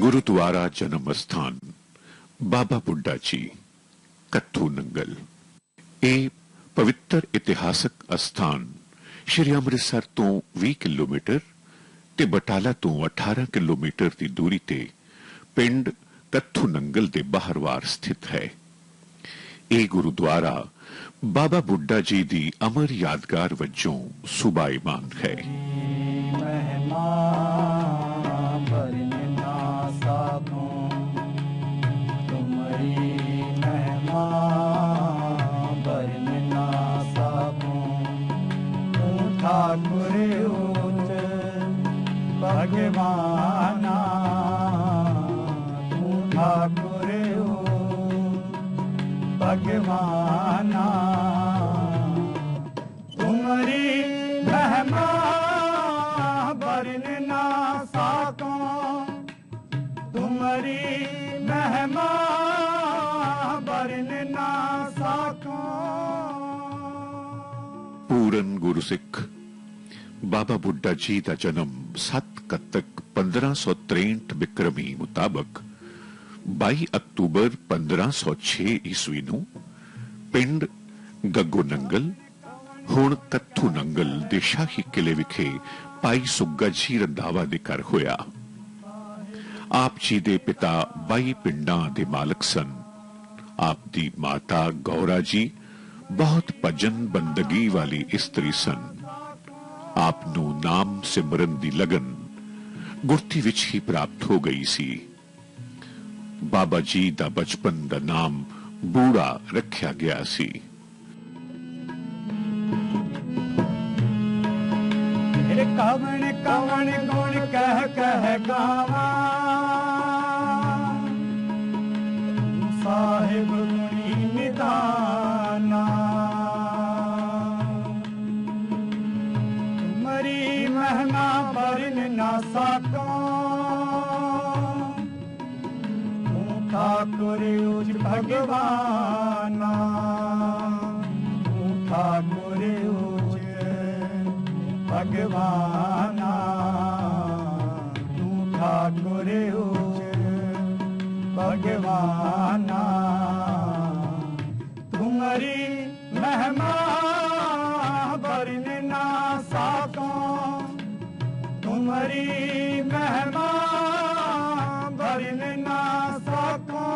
गुरुद्वारा जन्म स्थान बाबा बुड्ढा जी कत्थू नंगल। ਇਹ ਪਵਿੱਤਰ ਇਤਿਹਾਸਕ ਅਸਥਾਨ ਸ਼੍ਰੀ ਅੰਮ੍ਰਿਤਸਰ ਤੋਂ 20 ਕਿਲੋਮੀਟਰ ਤੇ ਬਟਾਲਾ ਤੋਂ 18 ਕਿਲੋਮੀਟਰ ਦੀ ਦੂਰੀ ਤੇ ਪਿੰਡ ਕੱਥੂ ਨੰਗਲ ਦੇ ਬਾਹਰਵਾਰ ਸਥਿਤ ਹੈ। ਇਹ ਗੁਰਦੁਆਰਾ ਬਾਬਾ ਬੁੱਢਾ ਜੀ ਦੀ ਅਮਰ ਯਾਦਗਾਰ ਵਜੋਂ ਸੁਭਾਈਮਾਨ ਹੈ। भगवाना तू ठाकुर भगवाना तुम्हारी महिमा वर्ण ना साको तुम्हारी महिमा वर्ण ना साको। पूरन गुरसिख बाबा बुड्ढा जी का जन्म 7 ਕੱਤਕ 1563 ਬਿਕਰਮੀ ਮੁਤਾਬਕ 22 ਅਕਤੂਬਰ 1506 ਈਸਵੀ ਨੂੰ ਪਿੰਡ ਗੱਗੋ ਨੰਗਲ ਹੁਣ ਕੱਥੂ ਨੰਗਲ ਦੇ ਸ਼ਾਹੀ ਕਿਲੇ ਵਿਖੇ ਭਾਈ ਸੁੱਗਾ ਜੀ ਰੰਧਾਵਾ ਦੇ ਘਰ ਹੋਇਆ। ਆਪ ਜੀ ਦੇ ਪਿਤਾ 22 ਪਿੰਡਾਂ ਦੇ ਮਾਲਕ ਸਨ। ਆਪ ਦੀ ਮਾਤਾ ਗੌਰਾ ਜੀ ਬਹੁਤ ਭਜਨ ਬੰਦਗੀ ਵਾਲੀ ਇਸਤਰੀ ਸਨ। ਆਪ ਨੂੰ ਨਾਮ ਸਿਮਰਨ ਦੀ ਲਗਨ ਗੁਰਤੀ ਵਿੱਚ ਹੀ ਪ੍ਰਾਪਤ ਹੋ ਗਈ ਸੀ। ਬਾਬਾ ਜੀ ਦਾ ਬਚਪਨ ਦਾ ਨਾਮ ਬੂੜਾ ਰੱਖਿਆ ਗਿਆ ਸੀ। ਮੇਰੇ ਕਵਣ ਕਵਣ ਗੁਣ ਕਹਿ ਗਾਵਾਂ ਸਾਹਿਬ ਗੁਣੀ ਨਿਦਾਨਾ ਤੁਮਰੀ ਮਹਿਮਾ ਵਰਨ ਨਾ ਸਾਕੋ ਤੂੰ ਠਾकुर ਉਚ ਭਗਵਾਨਾ ਤੂੰ ਠਾकुर ਉਚ ਭਗਵਾਨਾ ਤੂੰ ठाकुर उच भगवाना तुम्हारी महिमा वर्ण ना साको तुम्हारी महिमा वर्ण ना साको।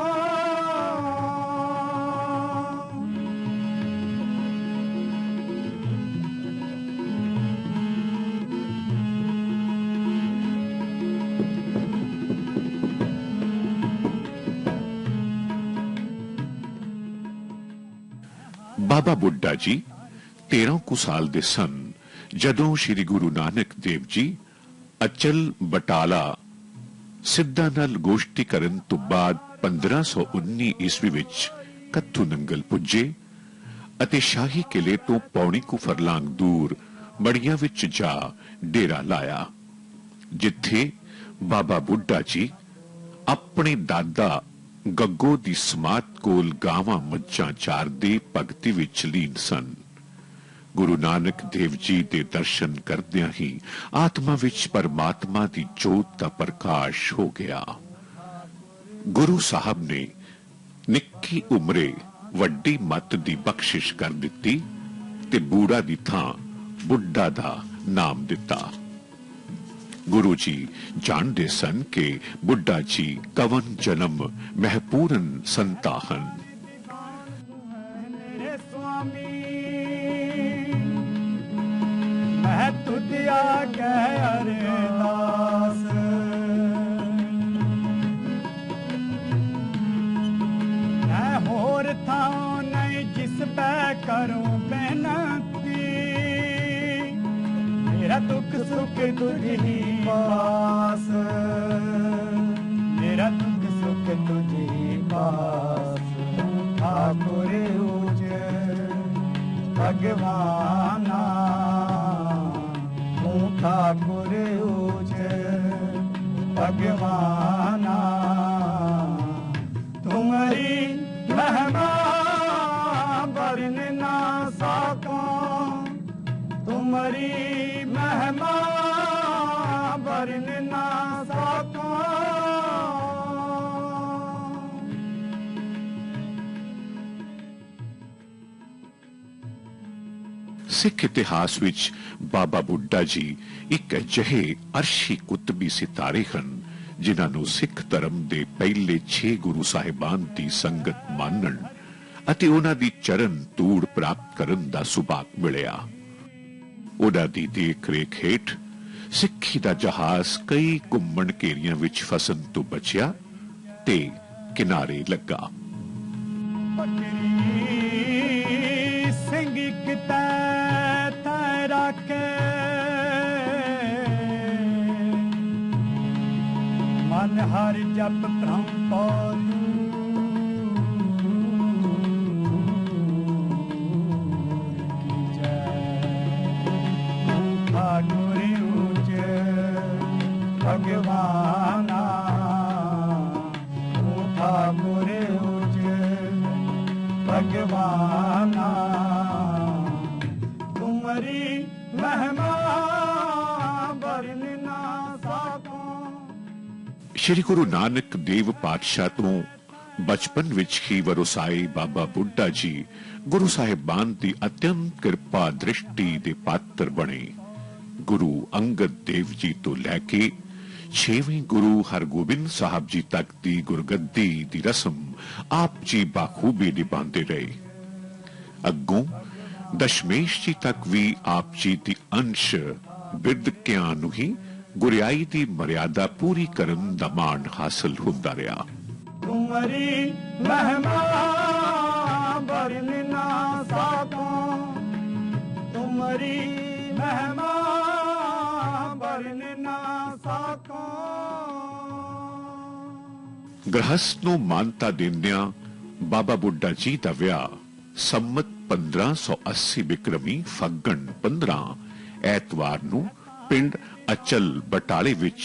ਬਾਬਾ ਬੁੱਢਾ ਜੀ 13 ਕੁ ਸਾਲ ਦੇ ਸਨ ਜਦੋਂ ਸ੍ਰੀ ਗੁਰੂ ਨਾਨਕ ਦੇਵ ਜੀ ਅਚਲ ਬਟਾਲਾ ਸਿੱਧਾ ਨਾਲ ਗੋਸ਼ਟੀ ਕਰਨ ਤੋਂ ਬਾਅਦ 1519 ਈਸਵੀ ਵਿੱਚ ਕੱਥੂ ਨੰਗਲ ਪੁੱਜੇ ਅਤੇ ਸ਼ਾਹੀ ਕਿਲੇ ਤੋਂ ਪੌਣੀ ਕੁ ਫਰਲਾਂਗ ਦੂਰ ਮੜੀਆਂ ਵਿੱਚ ਜਾ ਡੇਰਾ ਲਾਇਆ, ਜਿੱਥੇ ਬਾਬਾ ਬੁੱਢਾ ਜੀ ਆਪਣੇ ਦਾਦਾ ਗੱਗੋ ਦੀ ਸਮਾਧ ਕੋਲ ਗਾਵਾਂ ਮੱਝਾਂ ਚਾਰਦੇ ਭਗਤੀ ਵਿੱਚ ਲੀਨ ਸਨ। ਗੁਰੂ ਨਾਨਕ ਦੇਵ ਜੀ ਦੇ ਦਰਸ਼ਨ ਕਰਦਿਆਂ ਹੀ ਆਤਮਾ ਵਿੱਚ ਪਰਮਾਤਮਾ ਦੀ ਜੋਤ ਦਾ ਪ੍ਰਕਾਸ਼ ਹੋ ਗਿਆ। ਗੁਰੂ ਸਾਹਿਬ ਨੇ ਨਿੱਕੀ ਉਮਰੇ ਵੱਡੀ ਮੱਤ ਦੀ ਬਖਸ਼ਿਸ਼ ਕਰ ਦਿੱਤੀ ਤੇ ਬੂੜਾ ਦੀ ਥਾਂ ਬੁੱਢਾ ਦਾ ਨਾਮ ਦਿੱਤਾ। गुरु जी जानते सन के बुड्ढा जी कवन जन्म महपूरन संताहन। मैं तुझिया कह अरदास मैं होर था नहीं जिस पे करूं बेनती मेरा दुख सुख तुझी पास मेरा दुख सुख तुझी पास ठाकुर उच भगवाना तू ठाकुर उच भगवाना तुम्हारी महिमा वर्ण ना साको तुम्हारी महिमा वर्ण ना सा सिख इतिहास विच बाबा बुड्ढा जी एक अजिहे अरशी कुतबी सितारे हन जिन्हां नूं सिख धर्म दे पहले 6 गुरु साहिबान दी संगत मानण ਅਤੇ ਉਹਨਾਂ ਦੀ ਚਰਨ ਧੂੜ ਪ੍ਰਾਪਤ ਕਰਨ ਦਾ ਸੁਭਾਗ ਮਿਲਿਆ। ਉਹਨਾਂ ਦੀ ਦੇਖ ਰੇਖ ਹੇਠ ਸਿੱਖੀ ਦਾ ਜਹਾਜ਼ ਕਈ ਘੁੰਮਣ ਘੇਰੀਆਂ ਵਿੱਚ ਫਸਣ ਤੋਂ ਬਚਿਆ ਤੇ ਕਿਨਾਰੇ ਲੱਗਾ। ਸਿੰਘ ਕਿਤੇ ਤੈ ਰੱਖੇ ਮਨ ਹਰ ਜਪ ਪ੍ਰਮ ਪਾਦੂ भगवाना ठाकुर उच भगवाना तुमरी महिमा वर्ण ना साको। श्री गुरु नानक देव पातशाह तो बचपन विच ही वरोसाए बाबा बुड्ढा जी गुरु साहिबान दी अत्यंत कृपा दृष्टि दे पात्र बने। गुरु अंगद देव जी तो लैके 6वें गुरु हरगोबिंद साहब जी तक दी गुरगद्दी दी रस्म आप जी बाखूबी निभाते रहे। अगों दशमेश जी तक भी आप जी दी अंश बिरदकियां नूं ही गुरियाई दी मर्यादा पूरी करन दा मान हासिल हुंदा रहा। तुमरी महिमा वर्ण ना साको तुमरी महिमा वर्ण ना साको। गृहस्थ नूं मानता देंदियां बाबा बुड्ढा जी दा विआह संमत 1580 बिक्रमी फग्गण 15 ਐਤਵਾਰ ਨੂੰ ਪਿੰਡ ਅਚਲ ਬਟਾਲੇ ਵਿੱਚ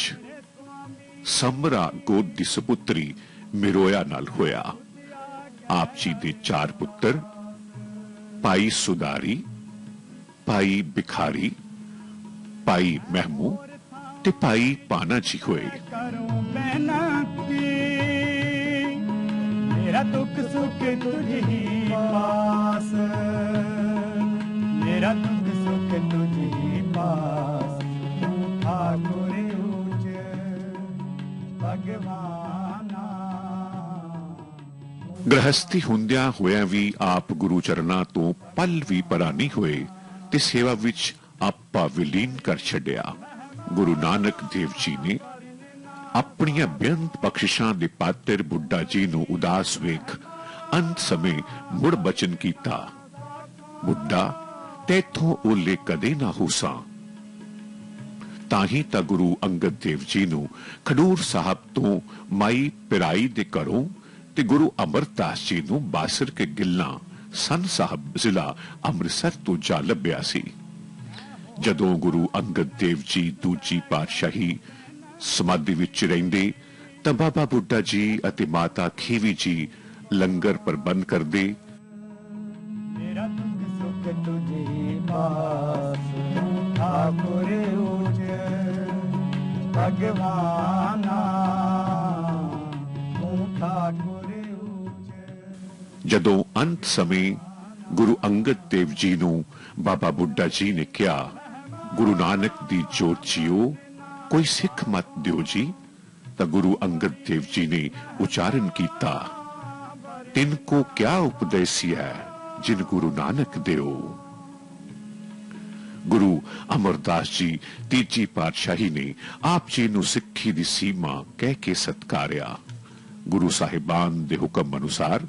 ਸਮਰਾ ਗੋਦ ਦੀ ਸੁਪੁੱਤਰੀ ਮਿਰੋਇਆ ਨਾਲ ਹੋਇਆ। ਆਪ ਜੀ ਦੇ 4 ਪੁੱਤਰ ਭਾਈ ਸੁਦਾਰੀ, ਭਾਈ ਬਿਖਾਰੀ, ਭਾਈ ਮਹਿਮੂ ਤੇ ਭਾਈ ਪਾਨਾ ਜੀ ਹੋਏ। करूं बेनती मेरा दुख सुख तुझ ही पास मेरा दुख सुख तुझ ही पास ठाकुर उच भगवाना। ਗ੍ਰਹਸਥੀ ਹੁੰਦਿਆਂ ਹੋਇਆਂ ਵੀ ਆਪ ਗੁਰੂ ਚਰਨਾਂ ਤੋਂ ਪਲ ਵੀ ਪਰਾਂ ਨਹੀਂ ਹੋਏ ਤੇ ਸੇਵਾ ਵਿੱਚ ਆਪਾ ਵਿਲੀਨ ਕਰ ਛੱਡਿਆ। ਗੁਰੂ ਨਾਨਕ ਦੇਵ ਜੀ ਨੇ ਆਪਣੀਆਂ ਬੇਅੰਤ ਬਖਸ਼ਿਸ਼ਾਂ ਦੇ ਪਾਤਰ ਬੁੱਢਾ ਜੀ ਨੂੰ ਉਦਾਸ ਵੇਖ ਅੰਤ ਸਮੇਂ ਮੁੜ ਬਚਨ ਕੀਤਾ, ਬੁੱਢਾ ਤੈਥੋਂ ਓਲੇ ਕਦੇ ਨਾ ਹੋਸਾਂ। ਤਾਂ ਹੀ ਤਾਂ ਗੁਰੂ ਅੰਗਦ ਦੇਵ ਜੀ ਨੂੰ ਖਡੂਰ ਸਾਹਿਬ ਤੋਂ ਮਾਈ ਪਿਰਾਈ ਦੇ ਘਰੋਂ ਤੇ ਗੁਰੂ ਅਮਰਦਾਸ ਜੀ ਨੂੰ ਬਾਸਰ ਕੇ ਗਿੱਲਾਂ ਸੰਨ ਸਾਹਿਬ ਜ਼ਿਲ੍ਹਾ ਅੰਮ੍ਰਿਤਸਰ ਤੋਂ ਜਾ ਲੱਭਿਆ ਸੀ। ਜਦੋਂ ਗੁਰੂ ਅੰਗਦ ਦੇਵ ਜੀ ਦੂਜੀ ਪਾਤਸ਼ਾਹੀ ਸਮਾਧੀ ਵਿੱਚ ਰਹਿੰਦੇ ਤਾਂ ਬਾਬਾ ਬੁੱਢਾ ਜੀ ਅਤੇ ਮਾਤਾ ਖੀਵੀ ਜੀ ਲੰਗਰ ਪ੍ਰਬੰਧ ਕਰਦੇ। मेरा दुख सुख तुझ ही पास ठाकुर उच भगवाना ठाकुर उच। ਜਦੋਂ ਅੰਤ ਸਮੇਂ ਗੁਰੂ ਅੰਗਦ ਦੇਵ ਜੀ ਨੂੰ ਬਾਬਾ ਬੁੱਢਾ ਜੀ ਨੇ ਕਿਹਾ, ਗੁਰੂ ਨਾਨਕ ਦੀ ਜੋਤ ਜੀਓ ਕੋਈ ਸਿੱਖ ਮਤ ਦਿਓ ਜੀ, ਤਾਂ ਗੁਰੂ ਅੰਗਦ ਦੇਵ ਜੀ ਨੇ ਉਚਾਰਨ ਕੀਤਾ, ਤਿਨ ਕੋ ਕਿਆ ਉਪਦੇਸਿਆ ਜਿਨ ਗੁਰੂ ਨਾਨਕ ਦਿਓ। ਗੁਰੂ ਅਮਰਦਾਸ ਜੀ ਤੀਜੀ ਪਾਤਸ਼ਾਹੀ ਨੇ ਆਪ ਜੀ ਨੂੰ ਸਿੱਖੀ ਦੀ ਸੀਮਾ ਕਹਿ ਕੇ ਸਤਕਾਰਿਆ। ਗੁਰੂ ਸਾਹਿਬਾਨ ਦੇ ਹੁਕਮ ਅਨੁਸਾਰ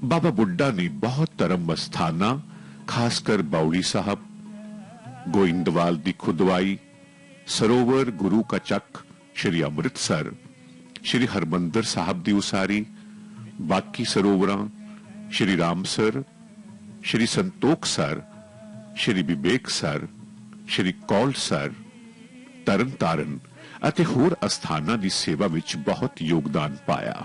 ਬਾਬਾ ਬੁੱਢਾ ਨੇ ਬਹੁਤ ਧਰਮ ਅਸਥਾਨਾਂ ਖਾਸਕਰ ਬਾਉਲੀ ਸਾਹਿਬ, ਗੋਇੰਦਵਾਲ ਦੀ ਖੁਦਵਾਈ, ਸਰੋਵਰ ਗੁਰੂ ਕਾ ਚੱਕ, ਸ਼੍ਰੀ ਅੰਮ੍ਰਿਤਸਰ, ਸ਼੍ਰੀ ਹਰਮੰਦਰ ਸਾਹਿਬ ਦੀ ਉਸਾਰੀ, ਬਾਕੀ ਸਰੋਵਰਾਂ ਸ਼੍ਰੀ ਰਾਮਸਰ, ਸ਼੍ਰੀ ਸੰਤੋਖਸਰ, ਸ਼੍ਰੀ ਵਿਵੇਕਸਰ, ਸ਼੍ਰੀ ਕੌਲਸਰ, ਤਰਨਤਾਰਨ ਅਤੇ ਹੋਰ ਅਸਥਾਨਾਂ ਦੀ ਸੇਵਾ ਵਿੱਚ ਬਹੁਤ ਯੋਗਦਾਨ ਪਾਇਆ।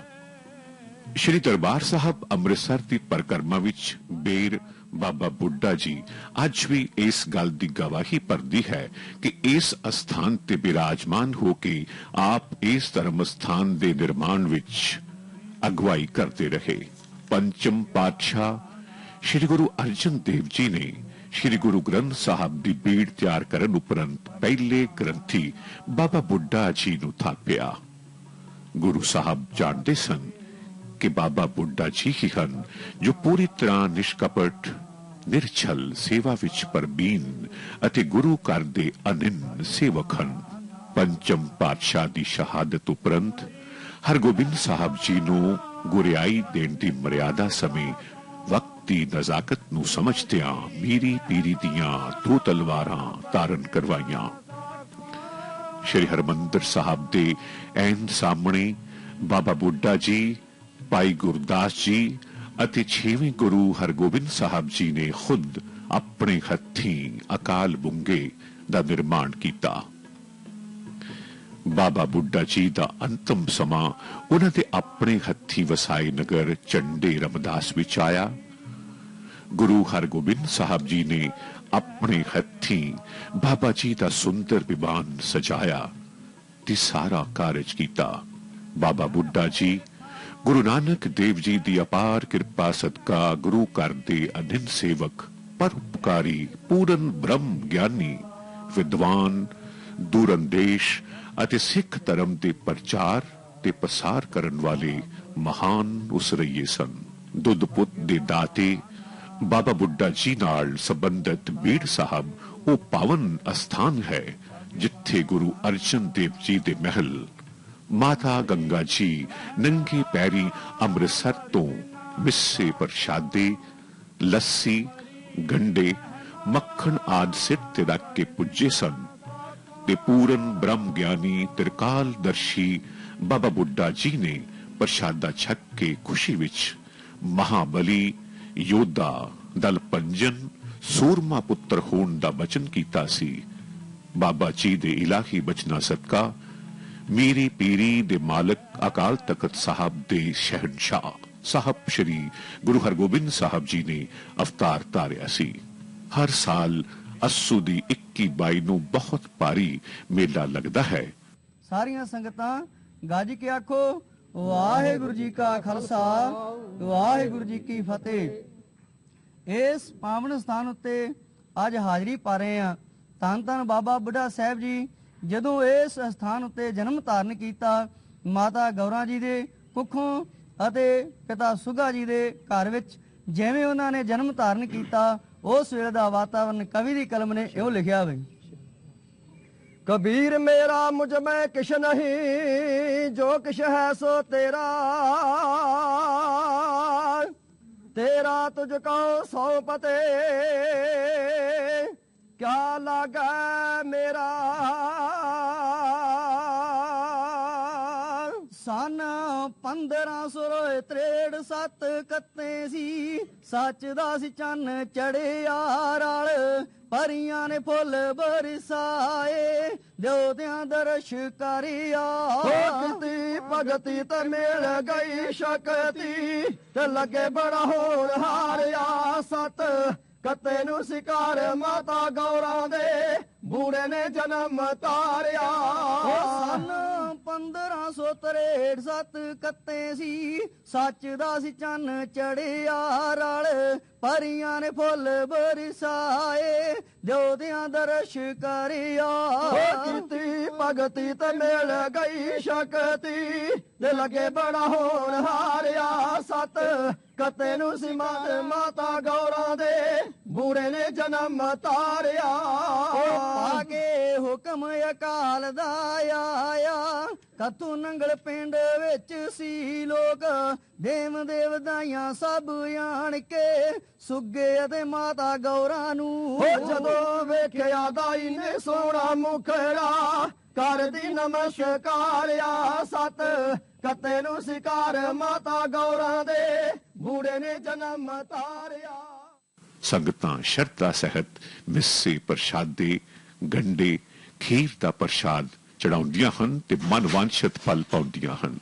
ਸ਼੍ਰੀ ਦਰਬਾਰ ਸਾਹਿਬ ਅੰਮ੍ਰਿਤਸਰ ਦੀ ਪਰਿਕਰਮਾ ਵਿੱਚ ਬੇਰ ਬਾਬਾ ਬੁੱਢਾ ਜੀ ਅੱਜ ਵੀ ਇਸ ਗੱਲ ਦੀ ਗਵਾਹੀ ਭਰਦੀ ਹੈ ਕਿ ਇਸ ਅਸਥਾਨ ਤੇ ਬਿਰਾਜਮਾਨ ਹੋ ਕੇ ਆਪ ਇਸ ਧਰਮ ਸਥਾਨ ਦੇ ਨਿਰਮਾਣ ਵਿੱਚ ਅਗਵਾਈ ਕਰਦੇ ਰਹੇ। ਪੰਚਮ ਪਾਤਸ਼ਾਹ ਸ਼੍ਰੀ ਗੁਰੂ ਅਰਜਨ ਦੇਵ ਜੀ ਨੇ श्री गुरु ग्रंथ साहब की बीड़ तैयार करन उपरंत पहले ग्रंथी बाबा बुड्ढा जी नूं थापिया। गुरु साहब जानते सन कि बाबा बुड्ढा जी ही हन जो पूरी तरह निष्कपट निरछल सेवा विच परबीन अते गुरु घर दे अनिन्न सेवक हन। पंचम पातशाह दी शहादत उपरंत हरगोबिंद साहब जी नूं गुरियाई देण दी मर्यादा समय वक्त दी नजाकत नूं समझदियां मीरी पीरी दियां 2 तलवारां तारन करवाइयां। श्री हरमंदिर साहब दे ऐन सामने बाबा बुड्ढा जी, भाई गुरदास जी अते 6वें गुरु हरगोबिंद साहब जी ने खुद अपने हत्थीं अकाल बुंगे दा निर्माण कीता। बाबा बुड्ढा जी दा अंतिम समा उन्हां दे अपने हत्थीं वसाए नगर चंडे रमदास विच आया। गुरु हरगोबिंद साहब जी ने अपने हत्थीं बाबा जी दा सुंदर विमान सजाया ते सारा कारज कीता। बाबा बुड्ढा जी गुरु नानक देव जी दी अपार कृपा सदका गुरु घर दे अनिन्न सेवक, परोपकारी, पूर्ण ब्रह्म ज्ञानी, विद्वान, दूरंदेश अते सिख धर्म दे प्रचार ते प्रसार करन वाले महान उसरइये सन। दुध पुत दे दाते बाबा बुड्ढा जी नाल संबंधित बीड़ साहब वो पावन अस्थान है जिथे गुरु अर्जन देव जी दे महल माता गंगा जी नंगे पैरी अमृतसर तो मिस्से प्रशादे, लस्सी, गंडे, मक्खन आदि सिर ते रख के पुज्जे सन। ते पूर्ण ब्रह्म ज्ञानी त्रिकालदर्शी बाबा बुड्ढा जी ने प्रशादा छक के खुशी विच महाबली योद्धा दल पंजन सूरमा पुत्र होण दा वचन कीता सी। बाबा जी दे इलाही बचना सदका मीरी पीरी दे मालक अकाल तख्त साहब दे शहनशाह साहब श्री गुरु हरगोबिंद साहब जी ने अवतार धारिया सी। हर साल अस्सू दी 21-22 ਨੂੰ बहुत भारी मेला लगता है। सारियां संगतां गज के आखो वाहिगुरु जी का खालसा वाहिगुरु जी की फतेह। इस पावन स्थान उत्ते अज हाजरी पा रहे हैं। धन धन बाबा बुढ़ा साहब जी जदों इस स्थान उत्ते जन्म धारण किया, माता गौरा जी दे कुखों अते पिता सुगा जी दे घर विच जिवें उन्हां ने जन्म धारण किया उस वेले दा वातावरण कवि दी कलम ने इउं लिखिया वे। कबीर मेरा मुझ में किश नहीं, जो किश है सो तेरा, तेरा तुझको सौंपते क्या लागा मेरा। सन 1563 कत्ते सी सच दा सी चन चढ़िया रल, परियां ने फुल बरसाए देवतियां दर्श करिया। भगती भगती ते मिल गई शक्ति ते लगे बड़ा होर हारिया। सत कत्ते नू शिकार माता गौरा दे बूढ़े ने जन्म तारिया। सन 1563 कत्ते सी सच दा सी चन चढ़िया रल, परियां ने फुल बरसाए देवतियां दर्श करिया। कीती भगती ते मिल गई शक्ति ते लगे बड़ा होर हारिया। सत कत्ते नू सी माता गौरा दे बूढ़े ने जन्म तारिया। आगे हुक्म अकाल दा आया, कथू नंगल पिंड विच सी लोग, देव देवताइयां सब आण के सुगे अते माता गौरा नू। जदों वेखिया दाई ने सोहना मुखड़ा कर दी नमस्कारिया। सत कत्ते नू शिकार माता गौरा दे बूढ़े ने जन्म तारिया। संगतां शरधा सहित मिस्से प्रशादे गंडे खीर दा प्रसाद चढ़ाउंदियां हन ते मन वांछित फल पाउंदियां हन।